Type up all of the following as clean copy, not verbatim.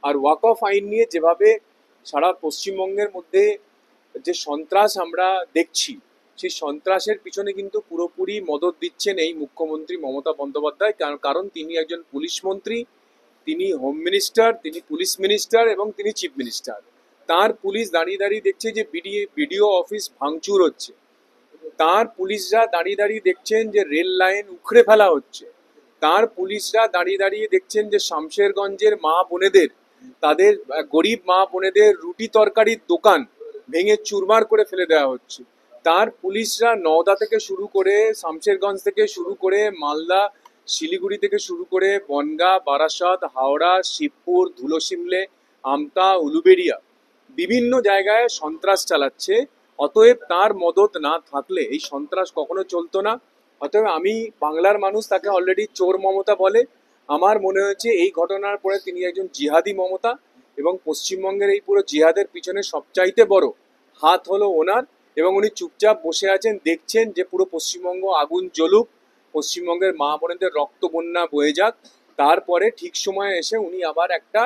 আর ওয়াকফ আইন নিয়ে যেভাবে সারা পশ্চিমবঙ্গের মধ্যে যে সন্ত্রাস আমরা দেখছি, সেই সন্ত্রাসের পিছনে কিন্তু পুরোপুরি মদত দিচ্ছেন এই মুখ্যমন্ত্রী মমতা বন্দ্যোপাধ্যায়। কারণ তিনি একজন পুলিশ মন্ত্রী, তিনি হোম মিনিস্টার, তিনি পুলিশ মিনিস্টার এবং তিনি চিফ মিনিস্টার। তার পুলিশ দাঁড়িয়ে দাঁড়িয়ে দেখছে যে বিডিও অফিস ভাঙচুর হচ্ছে, তার পুলিশরা দাঁড়িয়ে দাঁড়িয়ে দেখছেন যে রেল লাইন উখড়ে ফেলা হচ্ছে, তার পুলিশরা দাঁড়িয়ে দাঁড়িয়ে দেখছেন যে শামশেরগঞ্জের মা বোনেদের, তাদের গরিব মা বোনেদের রুটি তরকারির দোকান ভেঙে চুরমার করে ফেলে দেওয়া হচ্ছে। তার পুলিশরা নওদা থেকে শুরু করে, শামশেরগঞ্জ থেকে শুরু করে, মালদা শিলিগুড়ি থেকে শুরু করে, বনগাঁ, বারাসাত, হাওড়া, শিবপুর, ধুলোশিমলে, আমতা, উলুবেড়িয়া বিভিন্ন জায়গায় সন্ত্রাস চালাচ্ছে। অতএব তার মদত না থাকলে এই সন্ত্রাস কখনো চলতো না। অতএব আমি বাংলার মানুষ তাকে অলরেডি চোর মমতা বলে। আমার মনে হয়েছে এই ঘটনার পরে তিনি একজন জিহাদি মমতা, এবং পশ্চিমবঙ্গের এই পুরো জিহাদের পিছনে সবচাইতে বড় হাত হলো ওনার। এবং উনি চুপচাপ বসে আছেন, দেখছেন যে পুরো পশ্চিমবঙ্গ আগুন জ্বলুক, পশ্চিমবঙ্গের মা বোনেদের রক্ত বন্যা বয়ে যাক। তারপরে ঠিক সময়ে এসে উনি আবার একটা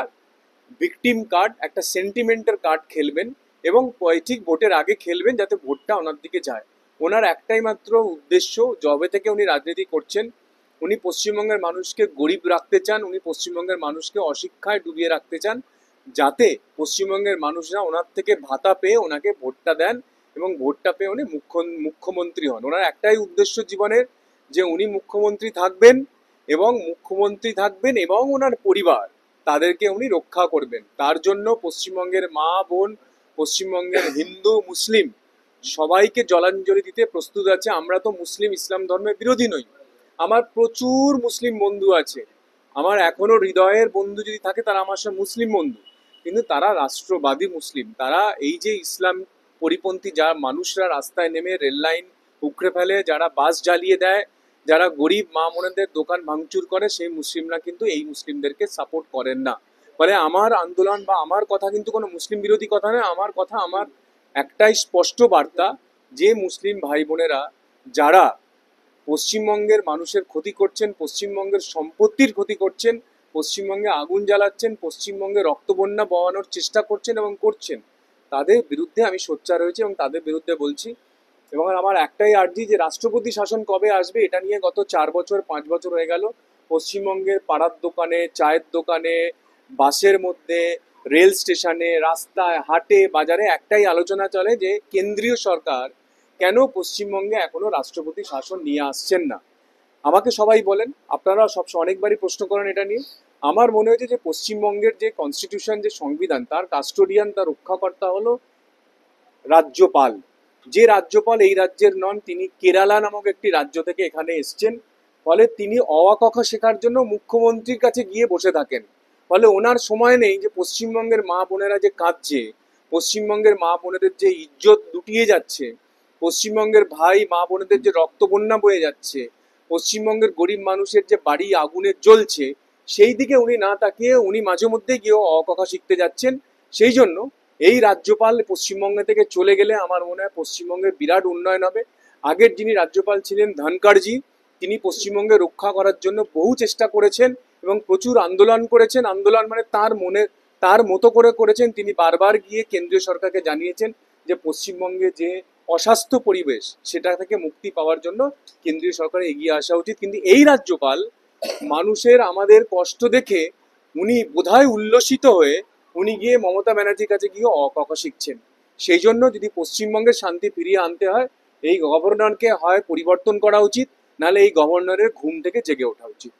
ভিকটিম কার্ড, একটা সেন্টিমেন্টের কার্ড খেলবেন, এবং ঠিক ভোটের আগে খেলবেন যাতে ভোটটা ওনার দিকে যায়। ওনার একটাই মাত্র উদ্দেশ্য, জবে থেকে উনি রাজনীতি করছেন, উনি পশ্চিমবঙ্গের মানুষকে গরিব রাখতে চান, উনি পশ্চিমবঙ্গের মানুষকে অশিক্ষায় ডুবিয়ে রাখতে চান, যাতে পশ্চিমবঙ্গের মানুষরা ওনার থেকে ভাতা পেয়ে ওনাকে ভোটটা দেন এবং ভোটটা পেয়ে উনি মুখ্যমন্ত্রী হন। ওনার একটাই উদ্দেশ্য জীবনের, যে উনি মুখ্যমন্ত্রী থাকবেন এবং ওনার পরিবার, তাদেরকে উনি রক্ষা করবেন। তার জন্য পশ্চিমবঙ্গের মা বোন, পশ্চিমবঙ্গের হিন্দু মুসলিম সবাইকে জলাঞ্জলি দিতে প্রস্তুত আছে। আমরা তো মুসলিম ইসলাম ধর্মের বিরোধী নই, আমার প্রচুর মুসলিম বন্ধু আছে, আমার এখনো হৃদয়ের বন্ধু যদি থাকে তারা আমার সঙ্গে মুসলিম বন্ধু, কিন্তু তারা রাষ্ট্রবাদী মুসলিম। তারা এই যে ইসলাম পরিপন্থী যা মানুষরা রাস্তায় নেমে রেল লাইন উখড়ে ফেলে, যারা বাস জ্বালিয়ে দেয়, যারা গরিব মা বোনেদের দোকান ভাঙচুর করে, সেই মুসলিমরা কিন্তু এই মুসলিমদেরকে সাপোর্ট করেন না। ফলে আমার আন্দোলন বা আমার কথা কিন্তু কোনো মুসলিম বিরোধী কথা নয়। আমার কথা, আমার একটাই স্পষ্ট বার্তা, যে মুসলিম ভাই বোনেরা যারা পশ্চিমবঙ্গের মানুষের ক্ষতি করছেন, পশ্চিমবঙ্গের সম্পত্তির ক্ষতি করছেন, পশ্চিমবঙ্গে আগুন জ্বালাচ্ছেন, পশ্চিমবঙ্গে রক্তবন্যা বওয়ানোর চেষ্টা করছেন এবং করছেন, তাদের বিরুদ্ধে আমি সোচ্চার হয়েছি এবং তাদের বিরুদ্ধে বলছি। এবং আমার একটাই আর্জি, যে রাষ্ট্রপতি শাসন কবে আসবে এটা নিয়ে গত 4 বছর 5 বছর হয়ে গেল পশ্চিমবঙ্গের পাড়ার দোকানে, চায়ের দোকানে, বাসের মধ্যে, রেল স্টেশনে, রাস্তায়, হাটে, বাজারে একটাই আলোচনা চলে যে কেন্দ্রীয় সরকার কেন পশ্চিমবঙ্গে এখনো রাষ্ট্রপতি শাসন নিয়ে আসছেন না। আমাকে সবাই বলেন, আপনারা অনেকবারই প্রশ্ন করেন এটা নিয়ে। আমার মনে হয়েছে যে পশ্চিমবঙ্গের যে কনস্টিটিউশন, যে সংবিধান, তার কাস্টোডিয়ান, তার রক্ষাকর্তা হলো রাজ্যপাল। যে রাজ্যপাল এই রাজ্যের নন, তিনি কেরালা নামক একটি রাজ্য থেকে এখানে এসছেন। ফলে তিনি অ আ ক খ শেখার জন্য মুখ্যমন্ত্রীর কাছে গিয়ে বসে থাকেন। ফলে ওনার সময় নেই যে পশ্চিমবঙ্গের মা বোনেরা যে কাঁদছে, পশ্চিমবঙ্গের মা বোনেদের যে ইজ্জত লুটিয়ে যাচ্ছে, পশ্চিমবঙ্গের ভাই মা বোনেদের যে রক্তবন্যা বয়ে যাচ্ছে, পশ্চিমবঙ্গের গরিব মানুষের যে বাড়ি আগুনে জ্বলছে, সেই দিকে উনি না তাকিয়ে উনি মাঝে মধ্যে গিয়েও অ ক খ শিখতে যাচ্ছেন। সেই জন্য এই রাজ্যপাল পশ্চিমবঙ্গ থেকে চলে গেলে আমার মনে হয় পশ্চিমবঙ্গের বিরাট উন্নয়ন হবে। আগের যিনি রাজ্যপাল ছিলেন ধনখড়জি, তিনি পশ্চিমবঙ্গে রক্ষা করার জন্য বহু চেষ্টা করেছেন এবং প্রচুর আন্দোলন করেছেন। আন্দোলন মানে তার মতো করে করেছেন। তিনি বারবার গিয়ে কেন্দ্রীয় সরকারকে জানিয়েছেন যে পশ্চিমবঙ্গে যে অস্বাস্থ্য পরিবেশ, সেটা থেকে মুক্তি পাওয়ার জন্য কেন্দ্রীয় সরকারের এগিয়ে আসা উচিত। কিন্তু এই রাজ্যপাল মানুষের আমাদের কষ্ট দেখে উনি বোধহয় উল্লসিত হয়ে উনি গিয়ে মমতা ব্যানার্জির কাছে গিয়ে অ ক খ শিখছেন। সেই জন্য যদি পশ্চিমবঙ্গের শান্তি ফিরিয়ে আনতে হয়, এই গভর্নরকে হয় পরিবর্তন করা উচিত, নাহলে এই গভর্নরের ঘুম থেকে জেগে ওঠা উচিত।